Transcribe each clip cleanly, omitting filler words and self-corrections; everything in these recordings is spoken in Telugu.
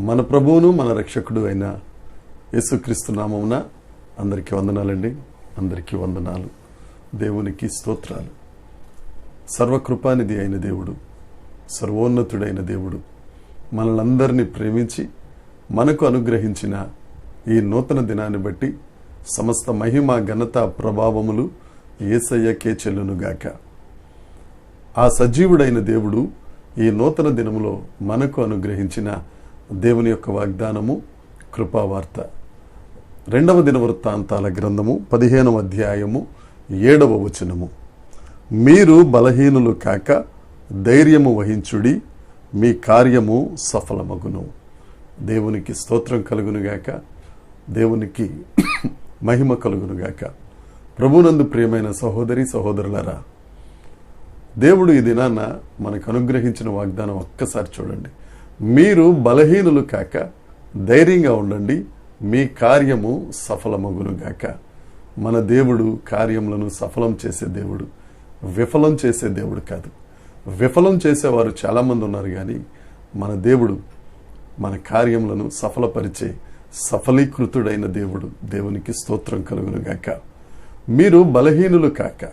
మన ప్రభువును మన రక్షకుడు అయిన యేసుక్రీస్తు నామమున అందరికీ వందనాలండి. అందరికీ వందనాలు. దేవునికి స్తోత్రాలు. సర్వకృపానిధి అయిన దేవుడు, సర్వోన్నతుడైన దేవుడు మనలందరినీ ప్రేమించి మనకు అనుగ్రహించిన ఈ నూతన దినాన్ని బట్టి సమస్త మహిమ ఘనత ప్రభావములు యేసయ్యకే చెల్లునుగాక. ఆ సజీవుడైన దేవుడు ఈ నూతన దినములో మనకు అనుగ్రహించిన దేవుని యొక్క వాగ్దానము కృపావార్త. 2వ దినవృత్తాంతాల గ్రంథము 15వ అధ్యాయము 7వ వచనము. మీరు బలహీనులు కాక ధైర్యము వహించుడి, మీ కార్యము సఫలమగును. దేవునికి స్తోత్రం కలుగునుగాక. దేవునికి మహిమ కలుగునుగాక. ప్రభునందు ప్రియమైన సహోదరి సహోదరులారా, దేవుడు ఈ దినాన మనకు అనుగ్రహించిన వాగ్దానం ఒక్కసారి చూడండి. మీరు బలహీనులు కాక ధైర్యంగా ఉండండి, మీ కార్యము సఫలమగునుగాక. మన దేవుడు కార్యములను సఫలం చేసే దేవుడు, విఫలం చేసే దేవుడు కాదు. విఫలం చేసేవారు చాలామంది ఉన్నారు, కానీ మన దేవుడు మన కార్యములను సఫలపరిచే సఫలీకృతుడైన దేవుడు. దేవునికి స్తోత్రం కలుగునుగాక. మీరు బలహీనులు కాక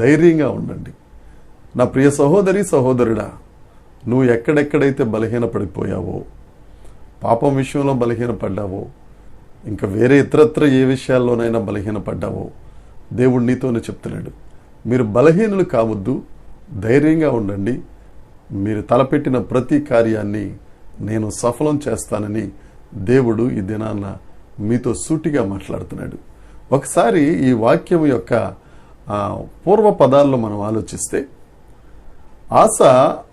ధైర్యంగా ఉండండి. నా ప్రియ సహోదరి సహోదరుడా, నువ్వు ఎక్కడెక్కడైతే బలహీన పడిపోయావో, పాపం విషయంలో బలహీన పడ్డావో, ఇంకా వేరే ఇతరత్ర ఏ విషయాల్లోనైనా బలహీన పడ్డావో, దేవుడు నీతోనే చెప్తున్నాడు, మీరు బలహీనులు కావద్దు, ధైర్యంగా ఉండండి. మీరు తలపెట్టిన ప్రతి కార్యాన్ని నేను సఫలం చేస్తానని దేవుడు ఈ దినాన మీతో సూటిగా మాట్లాడుతున్నాడు. ఒకసారి ఈ వాక్యం యొక్క పూర్వ పదాల్లో మనం ఆలోచిస్తే, ఆస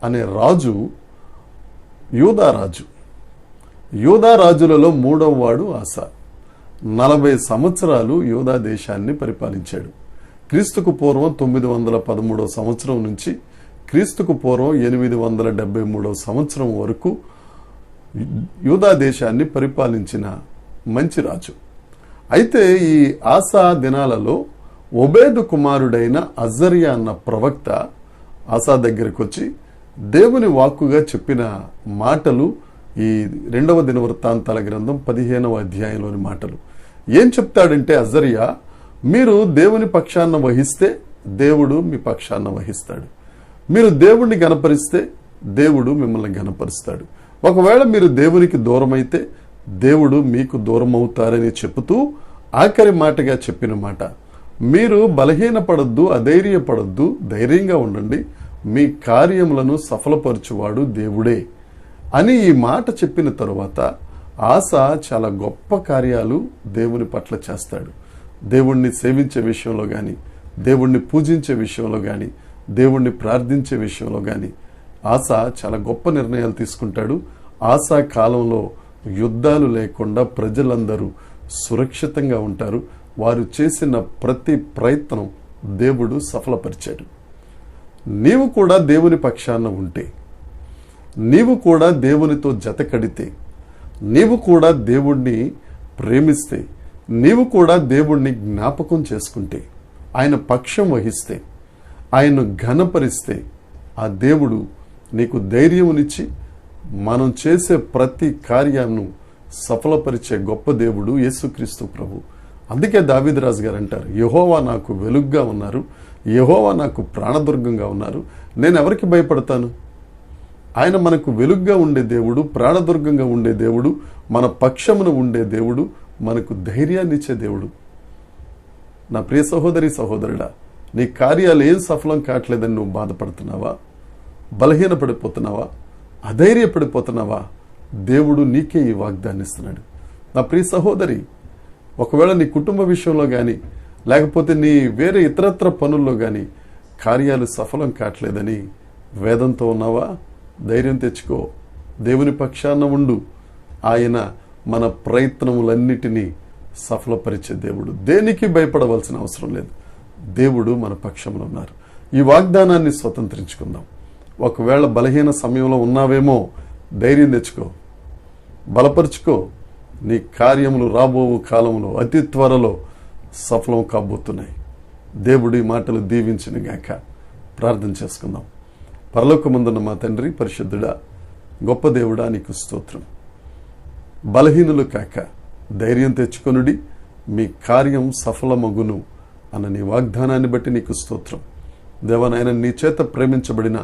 అనే రాజు యూదారాజు. యూదారాజులలో 3వ వాడు ఆస. 40 సంవత్సరాలు యూదా దేశాన్ని పరిపాలించాడు. క్రీస్తుకు పూర్వం 913 సంవత్సరం నుంచి క్రీస్తుకు పూర్వం 873 సంవత్సరం వరకు యూదా దేశాన్ని పరిపాలించిన మంచి రాజు. అయితే ఈ ఆసా దినాలలో ఒబేదు కుమారుడైన అజర్యా అన్న ప్రవక్త ఆసా దగ్గరకు వచ్చి దేవుని వాక్కుగా చెప్పిన మాటలు ఈ 2వ దినవృత్తాంతాల గ్రంథం 15వ అధ్యాయంలోని మాటలు. ఏం చెప్తాడంటే, అజర్యా, మీరు దేవుని పక్షాన వహిస్తే దేవుడు మీ పక్షాన వహిస్తాడు. మీరు దేవుణ్ణి గణపరిస్తే దేవుడు మిమ్మల్ని గణపరుస్తాడు. ఒకవేళ మీరు దేవునికి దూరమైతే దేవుడు మీకు దూరం అవుతారని చెబుతూ ఆఖరి మాటగా చెప్పిన మాట, మీరు బలహీనపడద్దు, అధైర్యపడద్దు, ధైర్యంగా ఉండండి, మీ కార్యములను సఫలపరచువాడు దేవుడే అని ఈ మాట చెప్పిన తరువాత ఆస చాలా గొప్ప కార్యాలు దేవుని పట్ల చేస్తాడు. దేవుణ్ణి సేవించే విషయంలో కానీ, దేవుణ్ణి పూజించే విషయంలో కానీ, దేవుణ్ణి ప్రార్థించే విషయంలో కానీ ఆస చాలా గొప్ప నిర్ణయాలు తీసుకుంటాడు. ఆస కాలంలో యుద్ధాలు లేకుండా ప్రజలందరూ సురక్షితంగా ఉంటారు. వారు చేసిన ప్రతి ప్రయత్నం దేవుడు సఫలపరిచాడు. నీవు కూడా దేవుని పక్షాన ఉంటే, నీవు కూడా దేవునితో జత కడితే, నీవు కూడా దేవుణ్ణి ప్రేమిస్తే, నీవు కూడా దేవుణ్ణి జ్ఞాపకం చేసుకుంటే, ఆయన పక్షం వహిస్తే, ఆయన్ను ఘనపరిస్తే, ఆ దేవుడు నీకు ధైర్యమునిచ్చి మనం చేసే ప్రతి కార్యాన్ని సఫలపరిచే గొప్ప దేవుడు యేసుక్రీస్తు ప్రభు. అందుకే దావీదు రాజు గారు అంటారు, యెహోవా నాకు వెలుగ్గా ఉన్నారు, యెహోవా నాకు ప్రాణదుర్గంగా ఉన్నారు, నేను ఎవరికి భయపడతాను? ఆయన మనకు వెలుగ్గా ఉండే దేవుడు, ప్రాణదుర్గంగా ఉండే దేవుడు, మన పక్షమును ఉండే దేవుడు, మనకు ధైర్యాన్ని ఇచ్చే దేవుడు. నా ప్రియ సహోదరి సహోదరుడా, నీ కార్యాలు ఏం సఫలం కావట్లేదని నువ్వు బాధపడుతున్నావా? బలహీన పడిపోతున్నావా? అధైర్యపడిపోతున్నావా? దేవుడు నీకే ఈ వాగ్దాన్ని ఇస్తున్నాడు. నా ప్రియ సహోదరి, ఒకవేళ నీ కుటుంబ విషయంలో కానీ, లేకపోతే నీ వేరే ఇతరత్ర పనుల్లో కానీ కార్యాలు సఫలం కావట్లేదని వేదంతో ఉన్నావా? ధైర్యం తెచ్చుకో, దేవుని పక్షాన ఉండు. ఆయన మన ప్రయత్నములన్నిటినీ సఫలపరిచే దేవుడు. దేనికి భయపడవలసిన అవసరం లేదు. దేవుడు మన పక్షంలో ఉన్నారు. ఈ వాగ్దానాన్ని స్వతంత్రించుకుందాం. ఒకవేళ బలహీన సమయంలో ఉన్నావేమో, ధైర్యం తెచ్చుకో, బలపరుచుకో. నీ కార్యములు రాబో కాలంలో అతి త్వరలో సఫలం కాబోతున్నాయి. దేవుడి మాటలు దీవించునుగాక. ప్రార్థన చేసుకుందాం. పరలోకమందున్న మా తండ్రి, పరిశుద్ధుడా, గొప్ప దేవుడా, నీకు స్తోత్రం. బలహీనులు కాక ధైర్యం తెచ్చుకొనుడి, మీ కార్యం సఫలమగును అన్న నీ వాగ్దానాన్ని బట్టి నీకు స్తోత్రం. దేవా నాయన, నీ చేత ప్రేమించబడిన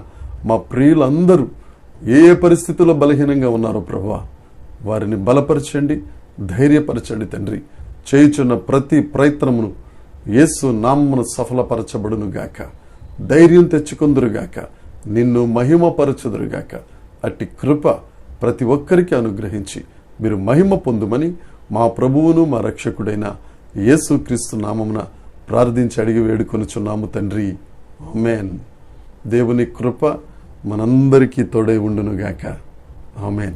మా ప్రియులందరూ ఏ పరిస్థితుల్లో బలహీనంగా ఉన్నారో ప్రభువా, వారిని బలపరచండి, ధైర్యపరచండి తండ్రి. చేయుచున్న ప్రతి ప్రయత్నమును యేసు నామమున సఫలపరచబడును గాక, ధైర్యం తెచ్చుకుందురుగాక, నిన్ను మహిమపరచుదురుగాక. అట్టి కృప ప్రతి ఒక్కరికి అనుగ్రహించి మీరు మహిమ పొందుమని మా ప్రభువును మా రక్షకుడైన యేసు క్రీస్తు నామమున ప్రార్థించి అడిగి వేడుకొనుచున్నాము తండ్రి. ఆమేన్. దేవుని కృప మనందరికీ తోడై ఉండునుగాక. ఆమేన్.